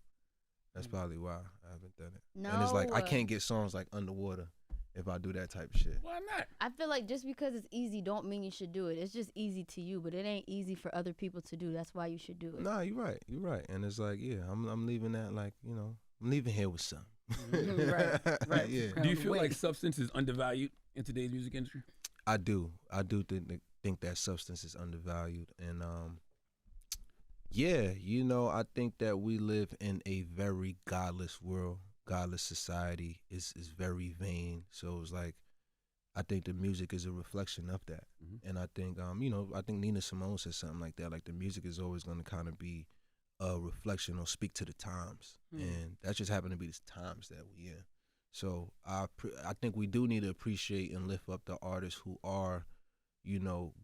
That's probably why I haven't done it. No. And it's like I can't get songs like Underwater if I do that type of shit. Why not? I feel like just because it's easy don't mean you should do it. It's just easy to you, but it ain't easy for other people to do. That's why you should do it. Nah, you're right. And it's like, yeah, I'm leaving that like, I'm leaving here with something. Right. Yeah. Do you feel like substance is undervalued in today's music industry? I do think that substance is undervalued, and I think that we live in a very godless world, godless society. Is very vain. So it's like, I think the music is a reflection of that, and I think I think Nina Simone said something like that. Like the music is always going to kind of be a reflection or speak to the times, and that just happened to be the times that we in. So I think we do need to appreciate and lift up the artists who are,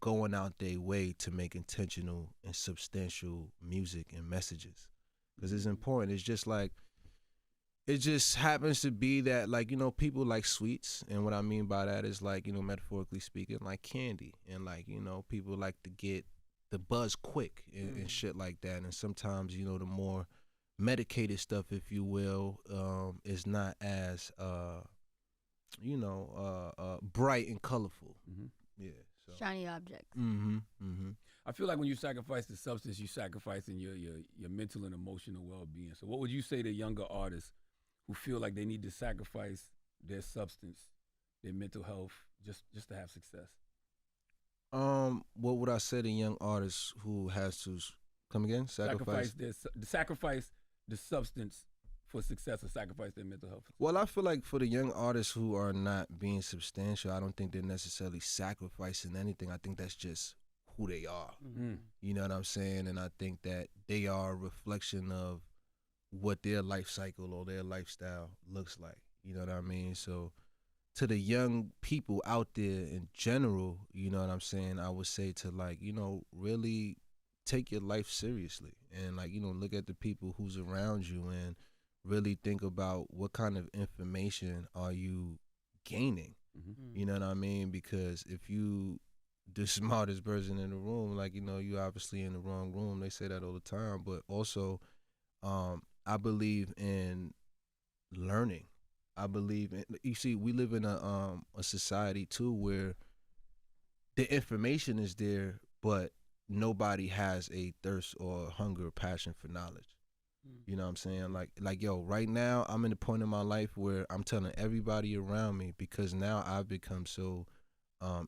going out their way to make intentional and substantial music and messages, because it's important. It's just like, it just happens to be that, like, people like sweets, and what I mean by that is like, metaphorically speaking, like candy, and like, people like to get the buzz quick and shit like that, and sometimes, the more medicated stuff, if you will, is not as bright and colorful. Yeah. So. Shiny objects. I feel like when you sacrifice the substance, you're sacrificing your mental and emotional well-being. So what would you say to younger artists who feel like they need to sacrifice their substance, their mental health, just to have success? What would I say to young artists who has to come again? Sacrifice sacrifice the substance for success or sacrifice their mental health? Well, I feel like for the young artists who are not being substantial, I don't think they're necessarily sacrificing anything. I think that's just who they are. Mm. You know what I'm saying? And I think that they are a reflection of what their life cycle or their lifestyle looks like. You know what I mean? So to the young people out there in general, you know what I'm saying, I would say to, like, you know, really take your life seriously and, like, you know, look at the people who's around you and really think about what kind of information are you gaining. Mm-hmm. You know what I mean? Because if you the smartest person in the room, like, you know, you obviously in the wrong room. They say that all the time. But also, I believe in learning. I believe in, you see, we live in a society too where the information is there, but nobody has a thirst or hunger or passion for knowledge. You know what I'm saying? Like, yo, right now I'm in a point in my life where I'm telling everybody around me, because now I've become so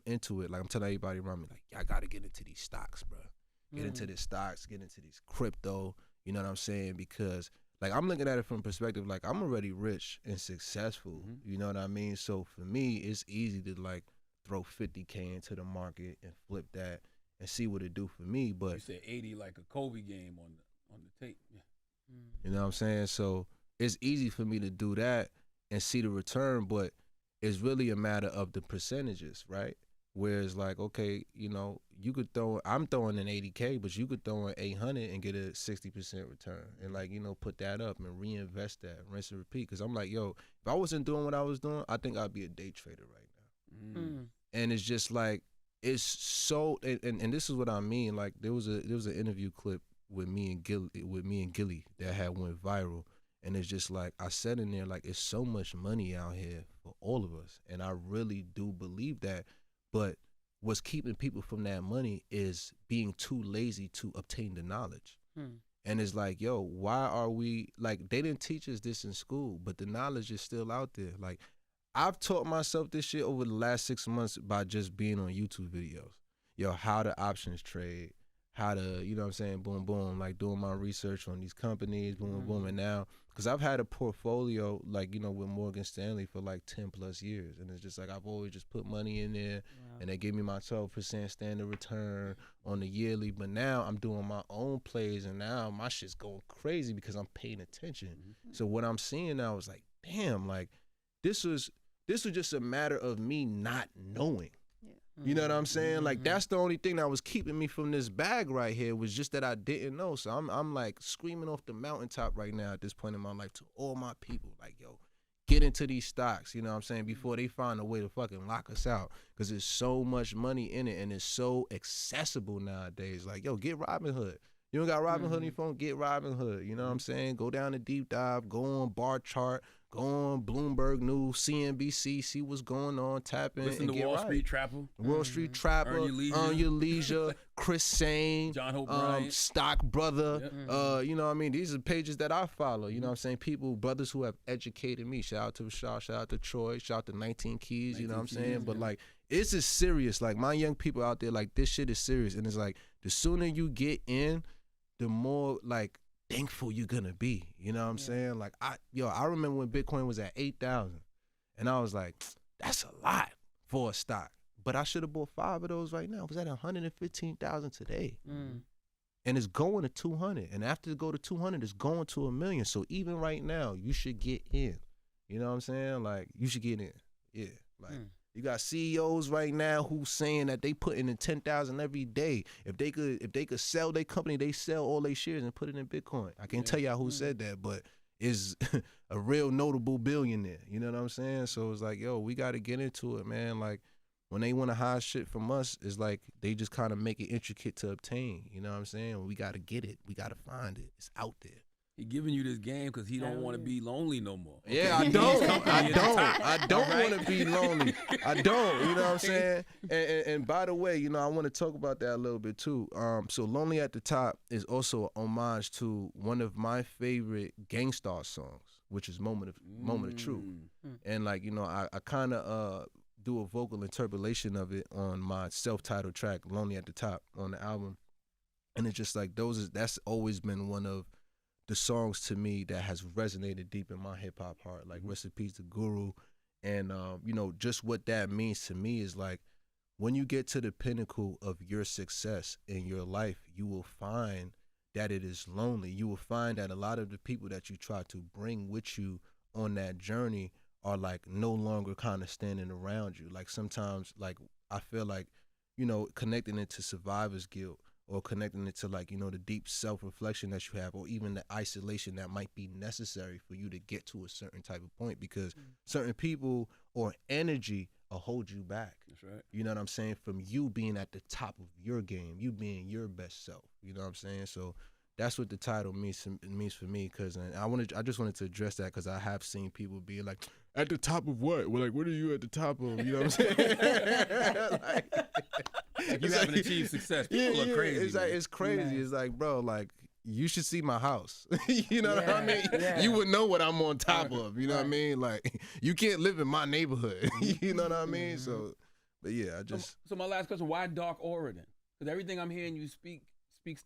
into it. Like, I'm telling everybody around me, like, I gotta get into these stocks, bro. Get into the stocks, get into these crypto. You know what I'm saying? Because, like, I'm looking at it from a perspective, like, I'm already rich and successful. You know what I mean? So for me, it's easy to, like, throw 50K into the market and flip that and see what it do for me. But you said 80 like a Kobe game on the tape. Yeah. You know what I'm saying? So it's easy for me to do that and see the return, but it's really a matter of the percentages, right? Whereas, like, okay, you know, you could I'm throwing in 80K, but you could throw in 800 and get a 60% return and, like, you know, put that up and reinvest that, rinse and repeat. Because I'm like, yo, if I wasn't doing what I was doing, I think I'd be a day trader right now. And it's just like, it's so, and this is what I mean. Like, there was an interview clip with me and Gilly that had went viral, and it's just like, I said in there, like, it's so much money out here for all of us, and I really do believe that. But what's keeping people from that money is being too lazy to obtain the knowledge. And it's like, yo, why are we, like, they didn't teach us this in school, but the knowledge is still out there. Like, I've taught myself this shit over the last 6 months by just being on YouTube videos. Yo, how to options trade, how to, you know what I'm saying, boom, boom, like, doing my research on these companies, boom, boom. And now, because I've had a portfolio, like, you know, with Morgan Stanley for like 10 plus years. And it's just like, I've always just put money in there, and they give me my 12% standard return on the yearly. But now I'm doing my own plays, and now my shit's going crazy because I'm paying attention. So what I'm seeing now is like, damn, like, this was just a matter of me not knowing. You know what I'm saying? Like, that's the only thing that was keeping me from this bag right here, was just that I didn't know. So I'm like screaming off the mountaintop right now at this point in my life to all my people, like, yo, get into these stocks, you know what I'm saying, before they find a way to fucking lock us out, because there's so much money in it and it's so accessible nowadays. Like, yo, get Robinhood. You don't got Robinhood on your phone? Get Robinhood. You know what I'm saying? Go down a deep dive, go on Bar Chart, go on Bloomberg News, CNBC, see what's going on, tap in, Listen and to get Wall right. Street Trapper. Wall Street Trapper, Earn Your Leisure, Chris Sane, John Hope Bryant. Stock Brother. You know what I mean? These are pages that I follow. You know what I'm saying? People, brothers who have educated me. Shout out to Rashad, shout out to Troy, shout out to 19 Keys, you know what I'm saying? But, like, it's just serious. Like, my young people out there, like, this shit is serious. And it's like, the sooner you get in, the more, like, thankful you're gonna be. You know what I'm saying? Like, I remember when Bitcoin was at 8,000, and I was like, that's a lot for a stock. But I should have bought 5 of those right now. It was at 115,000 today. And it's going to 200. And after it go to 200, it's going to 1 million. So even right now, you should get in. You know what I'm saying? Like, you should get in. Yeah. Like, you got CEOs right now who's saying that they putting in 10,000 every day. If they could sell their company, they sell all their shares and put it in Bitcoin. I can't tell y'all who said that, but is a real notable billionaire. You know what I'm saying? So it's like, yo, we got to get into it, man. Like, when they want to hide shit from us, it's like they just kind of make it intricate to obtain. You know what I'm saying? We got to get it. We got to find it. It's out there. He giving you this game because he don't want to be lonely no more. Okay? Yeah, I don't want to be lonely. I don't, you know what I'm saying? And by the way, you know, I want to talk about that a little bit too. So Lonely at the Top is also an homage to one of my favorite Gang Starr songs, which is Moment of Truth. And, like, you know, I kind of do a vocal interpolation of it on my self-titled track, Lonely at the Top, on the album. And it's just like that's always been one of the songs to me that has resonated deep in my hip hop heart. Like Rest in Peace to Guru. And you know, just what that means to me is like when you get to the pinnacle of your success in your life, you will find that it is lonely. You will find that a lot of the people that you try to bring with you on that journey are like no longer kind of standing around you. Like sometimes, like I feel like, you know, connecting it to survivor's guilt or connecting it to like, you know, the deep self-reflection that you have or even the isolation that might be necessary for you to get to a certain type of point because certain people or energy will hold you back. That's right. You know what I'm saying? From you being at the top of your game, you being your best self. You know what I'm saying? So that's what the title means for me. Cause I just wanted to address that because I have seen people be like, at the top of what? Well, like, what are you at the top of? You know what I'm saying? Like you haven't achieved success. People are crazy. It's like it's crazy. Man. It's like, bro, like you should see my house. You know what I mean? Yeah. You would know what I'm on top of. You know what I mean? Like you can't live in my neighborhood. You know what I mean? So, but yeah, I just. So my last question: why dark aura then? Because everything I'm hearing you speaks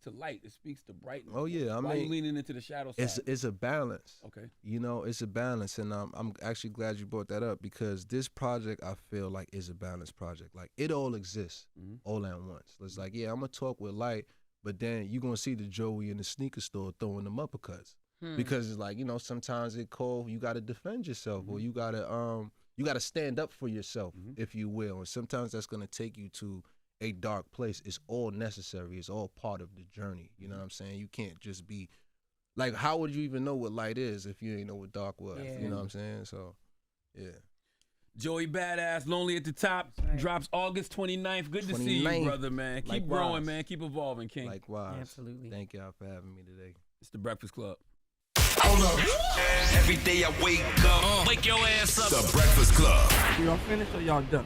to light. It speaks to brightness. Oh yeah, why are you leaning into the shadow side? It's a balance. Okay. You know, it's a balance, and I'm actually glad you brought that up because this project I feel like is a balanced project. Like it all exists all at once. It's like I'm gonna talk with light, but then you're gonna see the Joey in the sneaker store throwing them uppercuts because it's like sometimes it's cold. You gotta defend yourself, or you gotta stand up for yourself, if you will, and sometimes that's gonna take you to a dark place. It's all necessary. It's all part of the journey. You know what I'm saying? You can't just be like, how would you even know what light is if you ain't know what dark was? Yeah. You know what I'm saying? So, yeah. Joey Badass, Lonely at the Top, drops August 29th. Good to see you, brother, man. Keep growing, man. Keep evolving, King. Likewise. Absolutely. Thank y'all for having me today. It's the Breakfast Club. Hold up. Every day I wake up, wake your ass up. The Breakfast Club. Y'all finished or y'all done?